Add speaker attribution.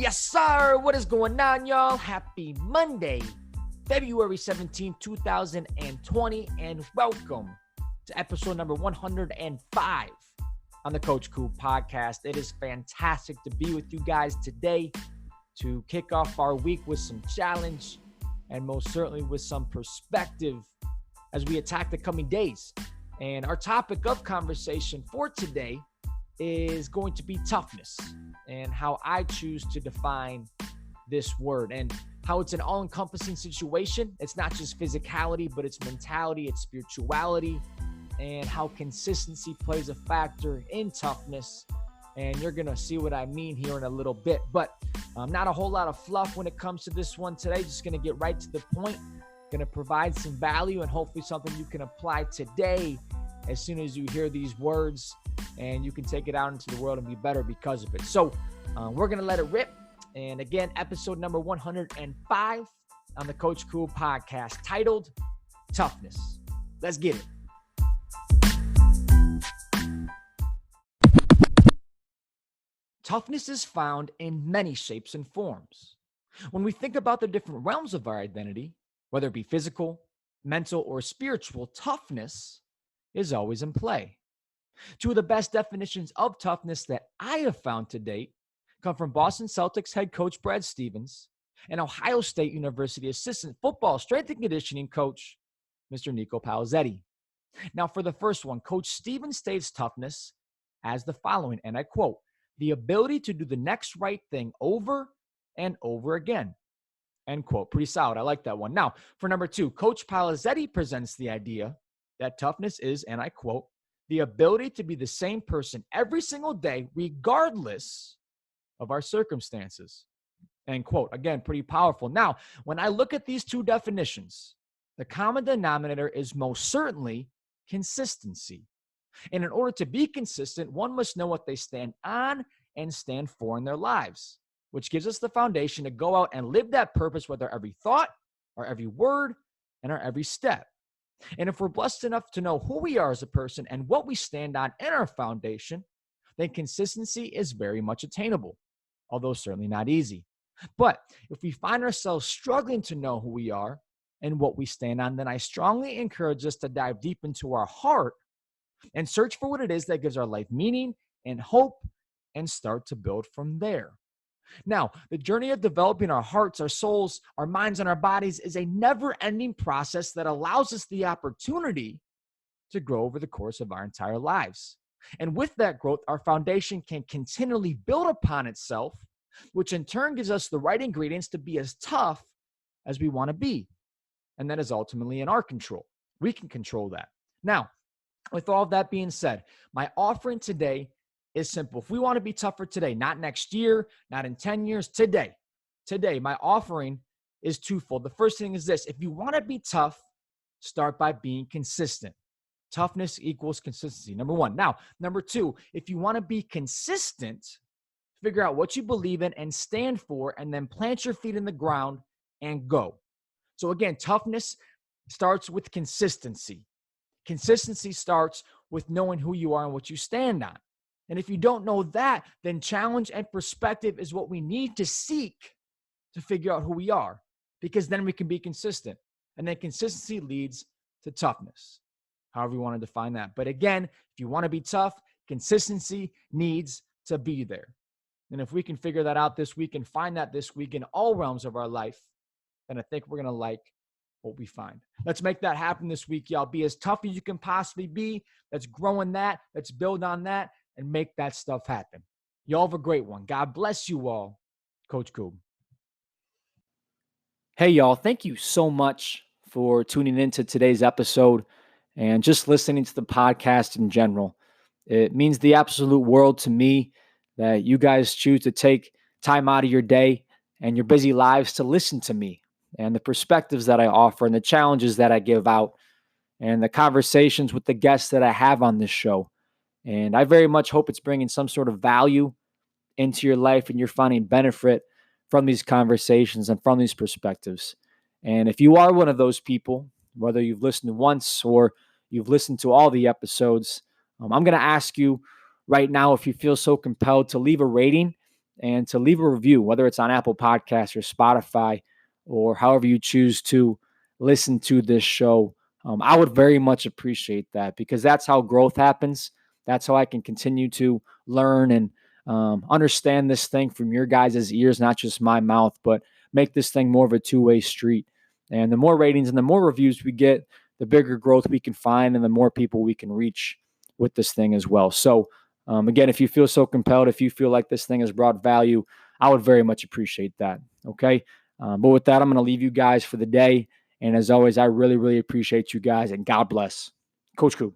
Speaker 1: Yes, sir. What is going on, y'all? Happy Monday, February 17th, 2020, and welcome to episode number 105 on the Coach Cool podcast. It is fantastic to be with you guys today to kick off our week with some challenge and most certainly with some perspective as we attack the coming days. And our topic of conversation for today is going to be toughness and how I choose to define this word and how it's an all-encompassing situation. It's not just physicality, but it's mentality, it's spirituality, and how consistency plays a factor in toughness. And you're going to see what I mean here in a little bit. But not a whole lot of fluff when it comes to this one today. Just going to get right to the point. Going to provide some value and hopefully something you can apply today as soon as you hear these words, and you can take it out into the world and be better because of it. So we're going to let it rip. And again, episode number 105 on the Coach Cool podcast, titled Toughness. Let's get it. Toughness is found in many shapes and forms. When we think about the different realms of our identity, whether it be physical, mental, or spiritual, toughness is always in play. Two of the best definitions of toughness that I have found to date come from Boston Celtics head coach Brad Stevens and Ohio State University assistant football strength and conditioning coach, Mr. Nico Palazetti. Now, for the first one, Coach Stevens states toughness as the following, and I quote, "the ability to do the next right thing over and over again." End quote. Pretty solid. I like that one. Now, for number two, Coach Palazetti presents the idea that toughness is, and I quote, "the ability to be the same person every single day, regardless of our circumstances." End quote. Again, pretty powerful. Now, when I look at these two definitions, the common denominator is most certainly consistency. And in order to be consistent, one must know what they stand on and stand for in their lives, which gives us the foundation to go out and live that purpose with our every thought, our every word, and our every step. And if we're blessed enough to know who we are as a person and what we stand on in our foundation, then consistency is very much attainable, although certainly not easy. But if we find ourselves struggling to know who we are and what we stand on, then I strongly encourage us to dive deep into our heart and search for what it is that gives our life meaning and hope and start to build from there. Now, the journey of developing our hearts, our souls, our minds, and our bodies is a never-ending process that allows us the opportunity to grow over the course of our entire lives. And with that growth, our foundation can continually build upon itself, which in turn gives us the right ingredients to be as tough as we want to be. And that is ultimately in our control. We can control that. Now, with all of that being said, my offering today is simple. If we want to be tougher today, not next year, not in 10 years, today, my offering is twofold. The first thing is this: if you want to be tough, start by being consistent. Toughness equals consistency, number one. Now, number two, if you want to be consistent, figure out what you believe in and stand for, and then plant your feet in the ground and go. So again, toughness starts with consistency. Consistency starts with knowing who you are and what you stand on. And if you don't know that, then challenge and perspective is what we need to seek to figure out who we are, because then we can be consistent. And then consistency leads to toughness, however you want to define that. But again, if you want to be tough, consistency needs to be there. And if we can figure that out this week and find that this week in all realms of our life, then I think we're going to like what we find. Let's make that happen this week, y'all. Be as tough as you can possibly be. Let's grow in that. Let's build on that and make that stuff happen. Y'all have a great one. God bless you all. Coach Cool. Hey, y'all. Thank you so much for tuning into today's episode and just listening to the podcast in general. It means the absolute world to me that you guys choose to take time out of your day and your busy lives to listen to me and the perspectives that I offer and the challenges that I give out and the conversations with the guests that I have on this show. And I very much hope it's bringing some sort of value into your life and you're finding benefit from these conversations and from these perspectives. And if you are one of those people, whether you've listened once or you've listened to all the episodes, I'm going to ask you right now, if you feel so compelled, to leave a rating and to leave a review, whether it's on Apple Podcasts or Spotify or however you choose to listen to this show. I would very much appreciate that, because that's how growth happens. That's how I can continue to learn and understand this thing from your guys' ears, not just my mouth, but make this thing more of a two-way street. And the more ratings and the more reviews we get, the bigger growth we can find and the more people we can reach with this thing as well. So again, if you feel so compelled, if you feel like this thing has brought value, I would very much appreciate that. Okay. But with that, I'm going to leave you guys for the day. And as always, I really, really appreciate you guys, and God bless. Coach Coop.